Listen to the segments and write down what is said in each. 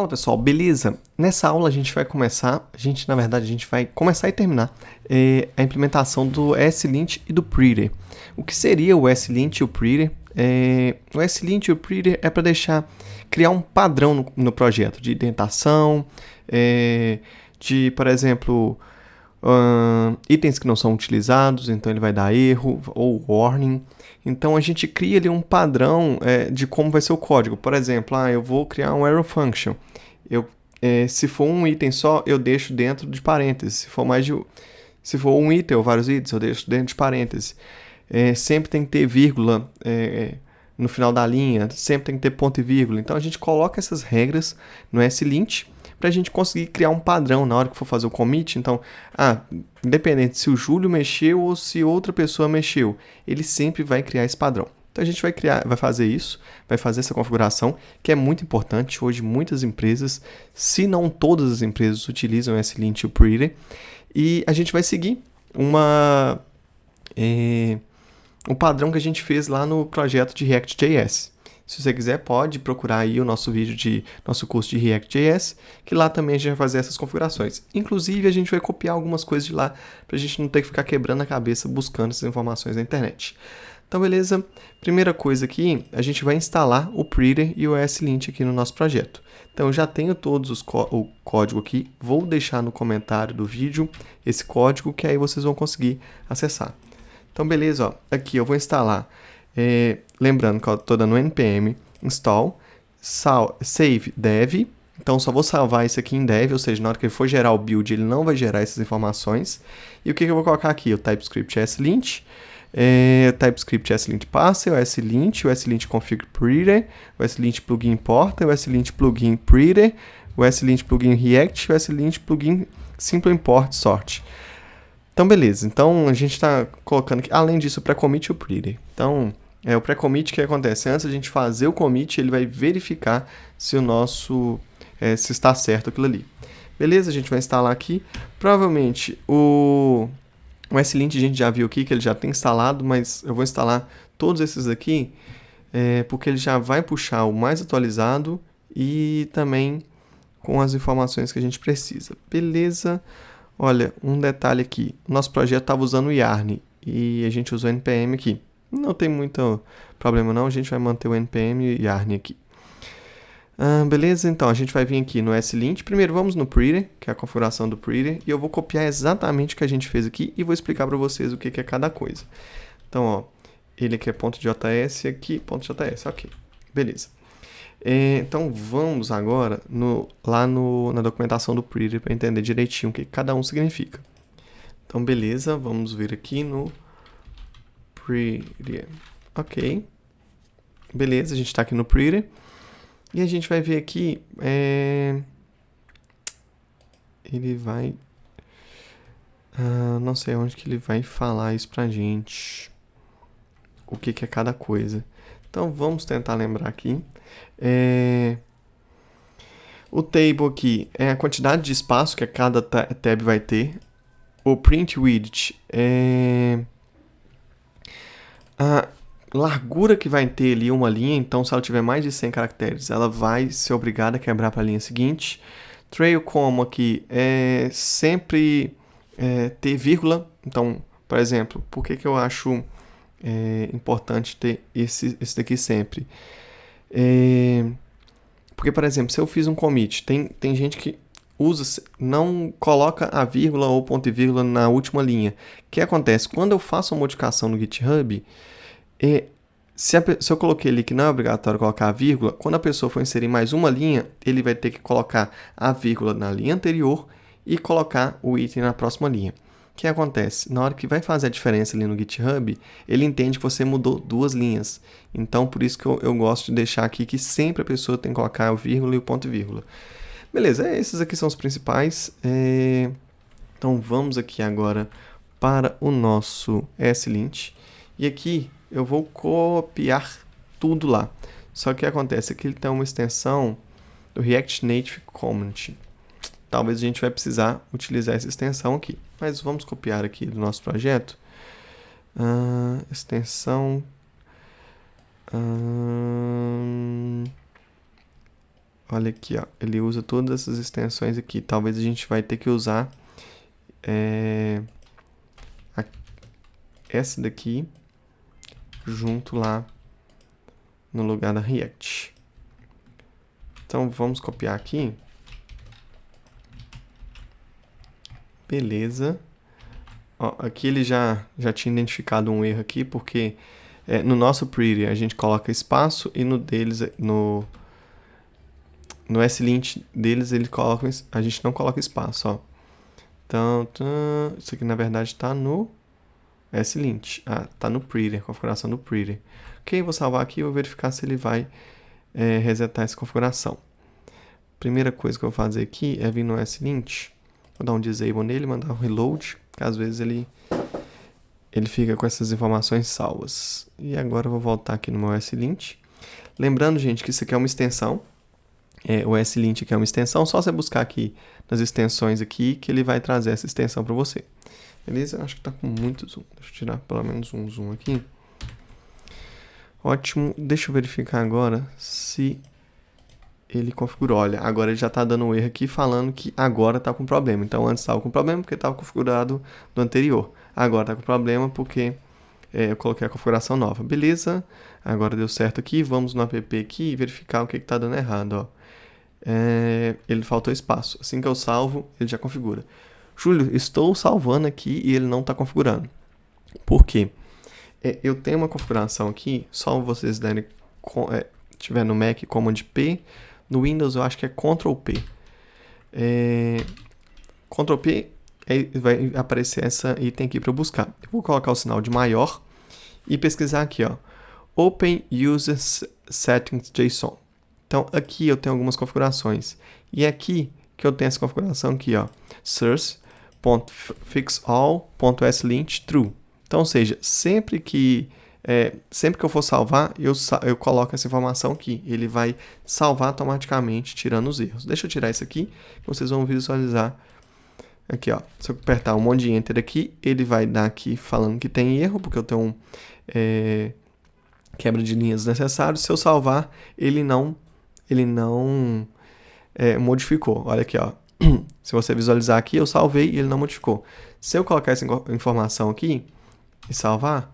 Fala pessoal, beleza? Nessa aula a gente vai começar, a gente vai começar e terminar a implementação do ESLint e do Pretty. O que seria o ESLint e o Pretty? O ESLint e o Pretty é para criar um padrão no projeto de indentação, por exemplo, itens que não são utilizados, então ele vai dar erro ou warning. Então a gente cria ali um padrão de como vai ser o código. Por exemplo, eu vou criar um arrow function. Se for um item só, eu deixo dentro de parênteses. Se for um item ou vários itens, eu deixo dentro de parênteses. Sempre tem que ter vírgula no final da linha, sempre tem que ter ponto e vírgula. Então a gente coloca essas regras no ESLint para a gente conseguir criar um padrão na hora que for fazer o commit. Então, independente se o Júlio mexeu ou se outra pessoa mexeu, ele sempre vai criar esse padrão. Então a gente vai fazer isso, vai fazer essa configuração, que é muito importante. Hoje muitas empresas, se não todas as empresas, utilizam o ESLint e o Pretty, e a gente vai seguir um padrão que a gente fez lá no projeto de React.js. Se você quiser, pode procurar aí o nosso curso de React.js, que lá também a gente vai fazer essas configurações. Inclusive, a gente vai copiar algumas coisas de lá, para a gente não ter que ficar quebrando a cabeça buscando essas informações na internet. Então, beleza? Primeira coisa aqui, a gente vai instalar o Pretty e o ESLint aqui no nosso projeto. Então, eu já tenho todos o código aqui, vou deixar no comentário do vídeo esse código, que aí vocês vão conseguir acessar. Então, beleza, aqui eu vou instalar, lembrando que eu estou dando npm install save dev, então só vou salvar isso aqui em dev, ou seja, na hora que ele for gerar o build, ele não vai gerar essas informações. E o que eu vou colocar aqui? O TypeScript ESLint, o TypeScript ESLint parser, o ESLint config pretty, o ESLint plugin importa, o ESLint plugin pretty, o ESLint plugin react, o ESLint plugin simple import sort. Então, beleza. Então, a gente está colocando aqui, além disso, o pré-commit e o pretty. Então, o pré-commit, o que acontece? Antes a gente fazer o commit, ele vai verificar se se está certo aquilo ali. Beleza, a gente vai instalar aqui. Provavelmente, o ESLint a gente já viu aqui, que ele já tem instalado, mas eu vou instalar todos esses aqui, porque ele já vai puxar o mais atualizado e também com as informações que a gente precisa. Beleza. Olha, um detalhe aqui, nosso projeto estava usando o Yarn e a gente usou o npm aqui. Não tem muito problema não, a gente vai manter o npm e Yarn aqui. Beleza, então a gente vai vir aqui no ESLint. Primeiro vamos no Pretty, que é a configuração do Pretty, e eu vou copiar exatamente o que a gente fez aqui e vou explicar para vocês o que é cada coisa. Então, ele aqui é .js, aqui .js, ok, beleza. Então vamos agora na documentação do Pretty para entender direitinho o que cada um significa. Então beleza, vamos vir aqui no Pretty. Ok. Beleza, a gente está aqui no Pretty. E a gente vai ver aqui, ele vai, não sei onde que ele vai falar isso pra gente, o que é cada coisa. Então vamos tentar lembrar aqui. O table aqui é a quantidade de espaço que cada tab vai ter. O print width é a largura que vai ter ali uma linha, então se ela tiver mais de 100 caracteres, ela vai ser obrigada a quebrar para a linha seguinte. Trail como aqui é sempre ter vírgula, então, por exemplo, por que eu acho importante ter esse daqui sempre? Porque, por exemplo, se eu fiz um commit, tem gente que não coloca a vírgula ou ponto e vírgula na última linha. O que acontece? Quando eu faço uma modificação no GitHub, se eu coloquei ali que não é obrigatório colocar a vírgula, quando a pessoa for inserir mais uma linha, ele vai ter que colocar a vírgula na linha anterior e colocar o item na próxima linha. O que acontece? Na hora que vai fazer a diferença ali no GitHub, ele entende que você mudou duas linhas. Então, por isso que eu gosto de deixar aqui que sempre a pessoa tem que colocar o vírgula e o ponto e vírgula. Beleza, esses aqui são os principais. Então, vamos aqui agora para o nosso ESLint. E aqui eu vou copiar tudo lá. Só que o que acontece? Aqui ele tem uma extensão do React Native Community. Talvez a gente vai precisar utilizar essa extensão aqui. Mas vamos copiar aqui do nosso projeto. Extensão. olha aqui, ó, ele usa todas essas extensões aqui. Talvez a gente vai ter que usar essa daqui junto lá no lugar da React. Então vamos copiar aqui. Beleza. Ó, aqui ele já tinha identificado um erro aqui, porque no nosso pretty a gente coloca espaço e no deles, no slint deles a gente não coloca espaço, ó. Então, isso aqui na verdade está no slint. Tá no pretty, a configuração do pretty. Ok, vou salvar aqui e vou verificar se ele vai resetar essa configuração. Primeira coisa que eu vou fazer aqui é vir no slint. Vou dar um disable nele, mandar um reload, que às vezes ele fica com essas informações salvas. E agora eu vou voltar aqui no meu slint. Lembrando, gente, que isso aqui é uma extensão. O slint aqui é uma extensão, só você buscar aqui nas extensões aqui que ele vai trazer essa extensão para você. Beleza? Acho que tá com muito zoom. Deixa eu tirar pelo menos um zoom aqui. Ótimo. Deixa eu verificar agora se ele configurou. Olha, agora ele já tá dando um erro aqui falando que agora tá com problema. Então antes estava com problema porque estava configurado no anterior. Agora tá com problema porque eu coloquei a configuração nova. Beleza? Agora deu certo aqui. Vamos no app aqui e verificar o que tá dando errado, ó. Ele faltou espaço. Assim que eu salvo, ele já configura. Júlio, estou salvando aqui e ele não está configurando. Por quê? Eu tenho uma configuração aqui, só vocês derem, tiver no Mac Command P, no Windows eu acho que é Ctrl P. Ctrl P vai aparecer essa item aqui para eu buscar. Eu vou colocar o sinal de maior e pesquisar aqui, ó, Open User Settings JSON. Então aqui eu tenho algumas configurações e aqui que eu tenho essa configuração aqui, ó, source.fixall.slint true. Então, ou seja, sempre que eu for salvar, eu coloco essa informação aqui. Ele vai salvar automaticamente, tirando os erros. Deixa eu tirar isso aqui, que vocês vão visualizar. Aqui, ó. Se eu apertar um monte de Enter aqui, ele vai dar aqui falando que tem erro, porque eu tenho quebra de linhas necessário. Se eu salvar, ele não modificou. Olha aqui, ó. Se você visualizar aqui, eu salvei e ele não modificou. Se eu colocar essa informação aqui e salvar,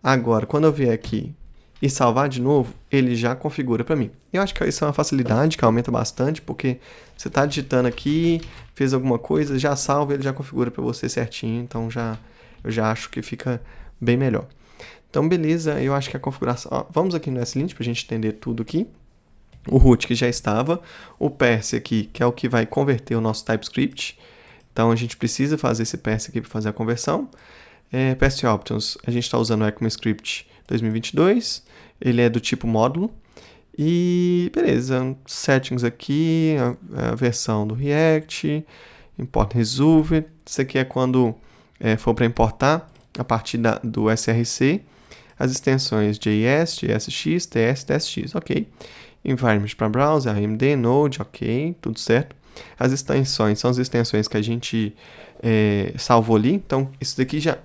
agora, quando eu vier aqui e salvar de novo, ele já configura para mim. Eu acho que isso é uma facilidade que aumenta bastante, porque você está digitando aqui, fez alguma coisa, já salva, ele já configura para você certinho, então eu já acho que fica bem melhor. Então, beleza, eu acho que a configuração... Ó, vamos aqui no slint para a gente entender tudo aqui. O root que já estava, o parse aqui, que é o que vai converter o nosso TypeScript. Então, a gente precisa fazer esse parse aqui para fazer a conversão. Parse Options, a gente está usando o ECMAScript 2022, ele é do tipo módulo. E beleza, settings aqui, a versão do React, import resolve. Isso aqui é quando for para importar, a partir do SRC, as extensões JS, JSX, TS, TSX, ok. Environment para browser, AMD, Node, ok, tudo certo. As extensões são as extensões que a gente salvou ali. Então, isso daqui já...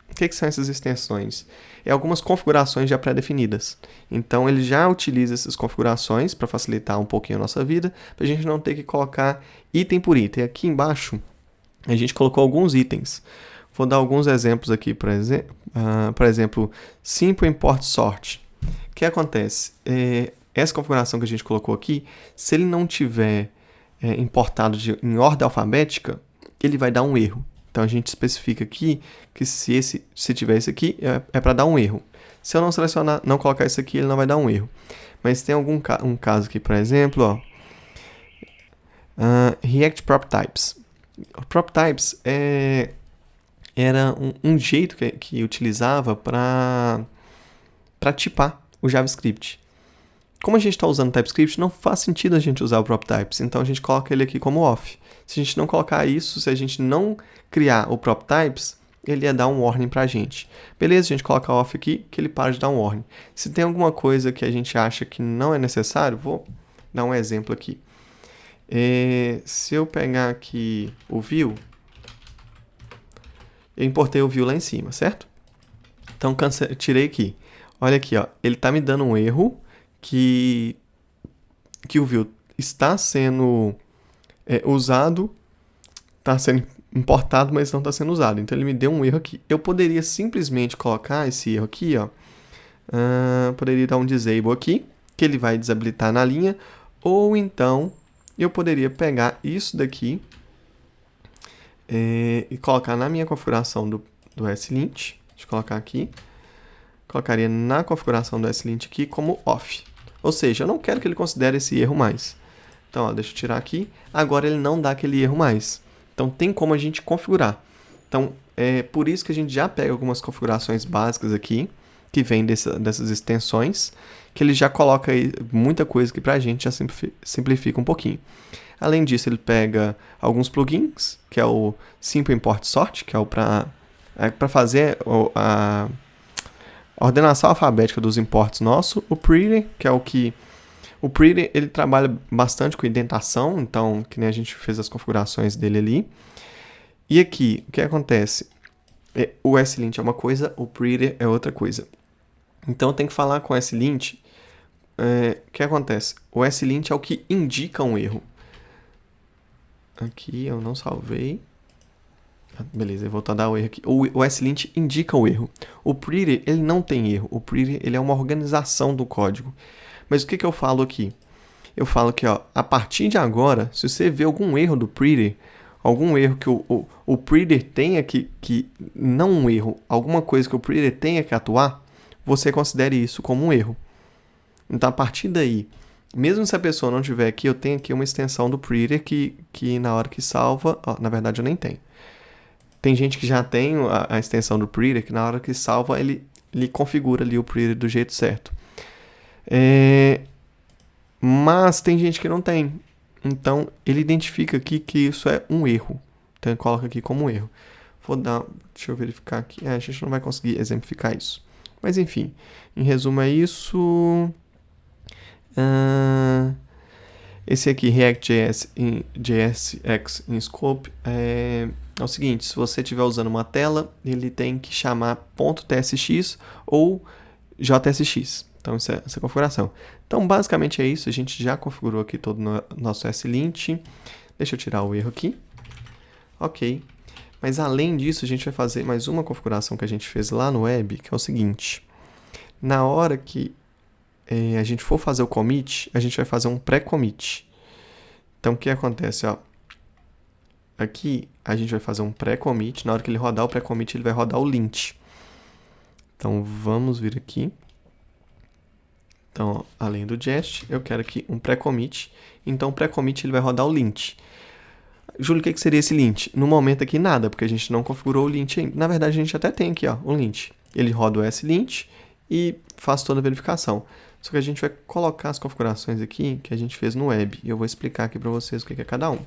O que são essas extensões? Algumas configurações já pré-definidas. Então, ele já utiliza essas configurações para facilitar um pouquinho a nossa vida, para a gente não ter que colocar item por item. Aqui embaixo, a gente colocou alguns itens. Vou dar alguns exemplos aqui, por exemplo, Simple Import Sort. O que acontece? Essa configuração que a gente colocou aqui, se ele não tiver importado em ordem alfabética, ele vai dar um erro. Então a gente especifica aqui que se tiver esse aqui, é para dar um erro. Se eu não selecionar, não colocar isso aqui, ele não vai dar um erro. Mas tem um caso aqui, por exemplo, ó, React Prop Types. Prop Types era um jeito que utilizava para tipar o JavaScript. Como a gente está usando TypeScript, não faz sentido a gente usar o Prop Types, então a gente coloca ele aqui como off. Se a gente não colocar isso, se a gente não criar o Prop Types, ele ia dar um warning para a gente. Beleza, a gente coloca off aqui, que ele para de dar um warning. Se tem alguma coisa que a gente acha que não é necessário, vou dar um exemplo aqui. Se eu pegar aqui o view, eu importei o view lá em cima, certo? Então, tirei aqui. Olha aqui, ó, ele está me dando um erro que o view está sendo usado, está sendo importado, mas não está sendo usado. Então ele me deu um erro aqui. Eu poderia simplesmente colocar esse erro aqui, ó. Poderia dar um disable aqui, que ele vai desabilitar na linha, ou então eu poderia pegar isso daqui e colocar na minha configuração do SLint. Deixa eu colocar aqui. Colocaria na configuração do SLint aqui como off. Ou seja, eu não quero que ele considere esse erro mais. Então, ó, deixa eu tirar aqui. Agora ele não dá aquele erro mais. Então, tem como a gente configurar. Então, é por isso que a gente já pega algumas configurações básicas aqui, que vem dessas extensões, que ele já coloca aí muita coisa que pra gente já simplifica um pouquinho. Além disso, ele pega alguns plugins, que é o Simple Import Sort, que é o para fazer a ordenação alfabética dos imports nosso. O Pretty, que é o que... O Pretty, ele trabalha bastante com indentação, então, que nem a gente fez as configurações dele ali. E aqui, o que acontece? O SLint é uma coisa, o Pretty é outra coisa. Então, tem que falar com o SLint. O que acontece? O SLint é o que indica um erro. Aqui, eu não salvei. Beleza, eu vou voltar a dar o erro aqui. O SLint indica o erro. O Pretty, ele não tem erro. O Pretty, ele é uma organização do código. Mas o que eu falo aqui? Eu falo que, ó, a partir de agora, se você vê algum erro do Pretty, algum erro que o Pretty tenha que... Não um erro, alguma coisa que o Pretty tenha que atuar, você considere isso como um erro. Então, a partir daí, mesmo se a pessoa não tiver aqui, eu tenho aqui uma extensão do Pretty que na hora que salva... Ó, na verdade, eu nem tenho. Tem gente que já tem a extensão do Pretty, que na hora que salva, ele configura ali o Pretty do jeito certo. Mas tem gente que não tem. Então, ele identifica aqui que isso é um erro. Então, ele coloca aqui como um erro. Deixa eu verificar aqui. A gente não vai conseguir exemplificar isso. Mas, enfim. Em resumo, é isso. Esse aqui, React.js em JSX in Scope, é o seguinte. Se você estiver usando uma tela, ele tem que chamar .tsx ou JSX. Então, essa configuração. Então, basicamente é isso. A gente já configurou aqui todo o nosso SLint. Deixa eu tirar o erro aqui. Ok. Mas, além disso, a gente vai fazer mais uma configuração que a gente fez lá no web, que é o seguinte. Na hora que a gente for fazer o commit, a gente vai fazer um pré-commit. Então, o que acontece? Ó, aqui, a gente vai fazer um pré-commit. Na hora que ele rodar o pré-commit, ele vai rodar o lint. Então, vamos vir aqui. Então, ó, além do jest, eu quero aqui um pré-commit. Então, o pré-commit ele vai rodar o lint. Júlio, o que seria esse lint? No momento aqui, nada, porque a gente não configurou o lint ainda. Na verdade, a gente até tem aqui, ó, o lint. Ele roda o slint e faz toda a verificação. Só que a gente vai colocar as configurações aqui que a gente fez no web. E eu vou explicar aqui para vocês o que é cada um.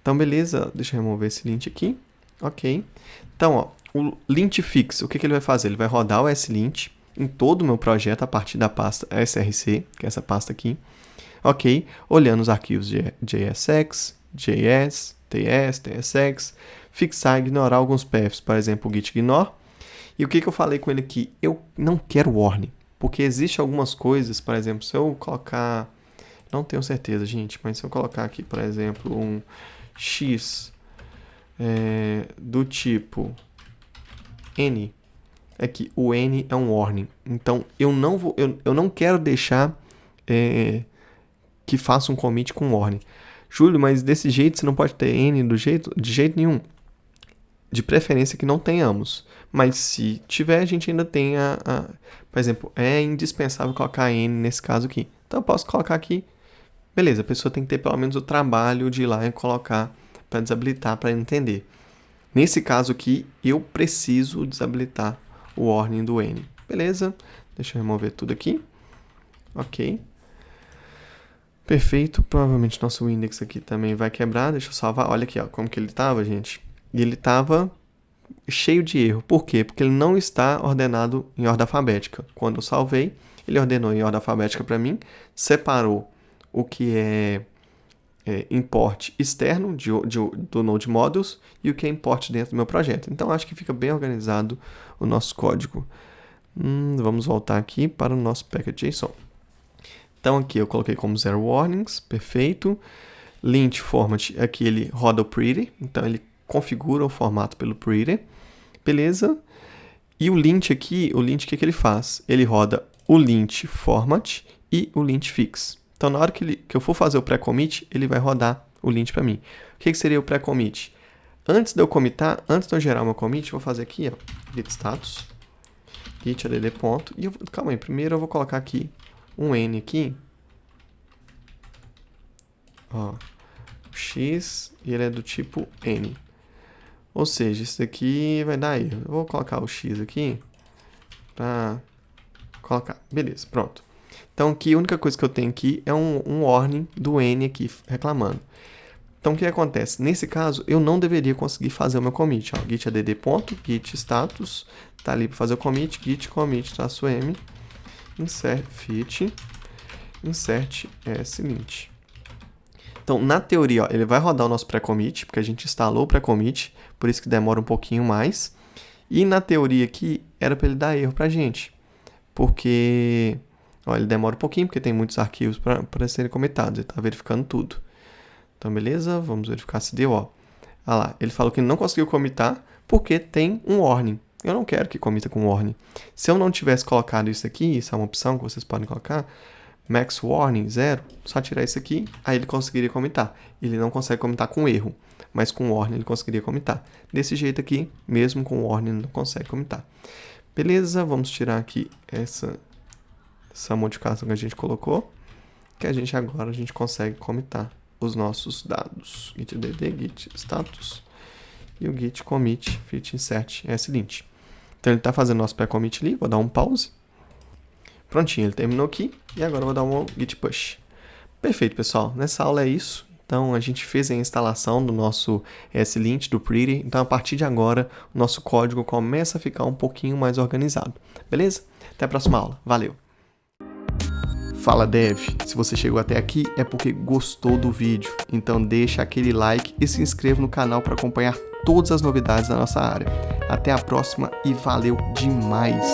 Então, beleza. Deixa eu remover esse lint aqui. Ok. Então, ó, o lint fix, o que ele vai fazer? Ele vai rodar o slint em todo o meu projeto a partir da pasta src, que é essa pasta aqui. Ok. Olhando os arquivos de JSX, JS, TS, TSX, fixar e ignorar alguns paths, por exemplo, o git ignore. E o que eu falei com ele aqui? Eu não quero warning, porque existe algumas coisas, por exemplo, se eu colocar, não tenho certeza, gente, mas se eu colocar aqui, por exemplo, um x do tipo n, aqui, o n é um warning. Então, eu não quero deixar que faça um commit com warning. Júlio, mas desse jeito você não pode ter n de jeito nenhum. De preferência que não tenhamos. Mas se tiver, a gente ainda tem por exemplo, é indispensável colocar n nesse caso aqui. Então eu posso colocar aqui. Beleza, a pessoa tem que ter pelo menos o trabalho de ir lá e colocar para desabilitar, para entender. Nesse caso aqui, eu preciso desabilitar o warning do n. Beleza, deixa eu remover tudo aqui. Ok. Perfeito, provavelmente nosso index aqui também vai quebrar. Deixa eu salvar. Olha aqui, ó, como que ele estava, gente. E ele estava cheio de erro. Por quê? Porque ele não está ordenado em ordem alfabética. Quando eu salvei, ele ordenou em ordem alfabética para mim, separou o que é import externo do Node Modules e o que é import dentro do meu projeto. Então, acho que fica bem organizado o nosso código. Vamos voltar aqui para o nosso package.json. Então aqui eu coloquei como 0 warnings, perfeito. Lint format, aqui ele roda o pretty, então ele configura o formato pelo pretty, beleza? E o lint aqui, o que ele faz? Ele roda o lint format e o lint fix. Então na hora que eu for fazer o pré-commit, ele vai rodar o lint para mim. O que seria o pré-commit? Antes de eu commitar, antes de eu gerar o meu commit, eu vou fazer aqui, ó, git status, git add ponto, e calma aí, primeiro eu vou colocar aqui um n aqui, ó, x, e ele é do tipo n. Ou seja, isso daqui vai dar erro. Eu vou colocar o x aqui para colocar. Beleza, pronto. Então aqui a única coisa que eu tenho aqui é um warning do n aqui reclamando. Então o que acontece? Nesse caso, eu não deveria conseguir fazer o meu commit. Ó, git add ponto, git status, tá ali para fazer o commit, git commit -m, insert fit, insert slint. Então, na teoria, ó, ele vai rodar o nosso pré-commit, porque a gente instalou o pré-commit, por isso que demora um pouquinho mais. E na teoria aqui, era para ele dar erro pra gente, porque ó, ele demora um pouquinho, porque tem muitos arquivos para serem comitados, ele está verificando tudo. Então, beleza, vamos verificar se deu, ó. Ah lá, ele falou que não conseguiu comitar, porque tem um warning. Eu não quero que comita com warning. Se eu não tivesse colocado isso aqui, isso é uma opção que vocês podem colocar, max warning 0, só tirar isso aqui, aí ele conseguiria comitar. Ele não consegue comitar com erro, mas com warning ele conseguiria comitar. Desse jeito aqui, mesmo com warning, ele não consegue comitar. Beleza, vamos tirar aqui essa modificação que a gente colocou, que a gente agora consegue comitar os nossos dados. Git add, git status e o git commit fit insert slint. Então ele está fazendo nosso pré-commit ali, vou dar um pause. Prontinho, ele terminou aqui e agora eu vou dar um git push. Perfeito, pessoal. Nessa aula é isso. Então a gente fez a instalação do nosso slint, do pretty. Então a partir de agora o nosso código começa a ficar um pouquinho mais organizado. Beleza? Até a próxima aula. Valeu! Fala Dev, se você chegou até aqui é porque gostou do vídeo, então deixa aquele like e se inscreva no canal para acompanhar todas as novidades da nossa área. Até a próxima e valeu demais!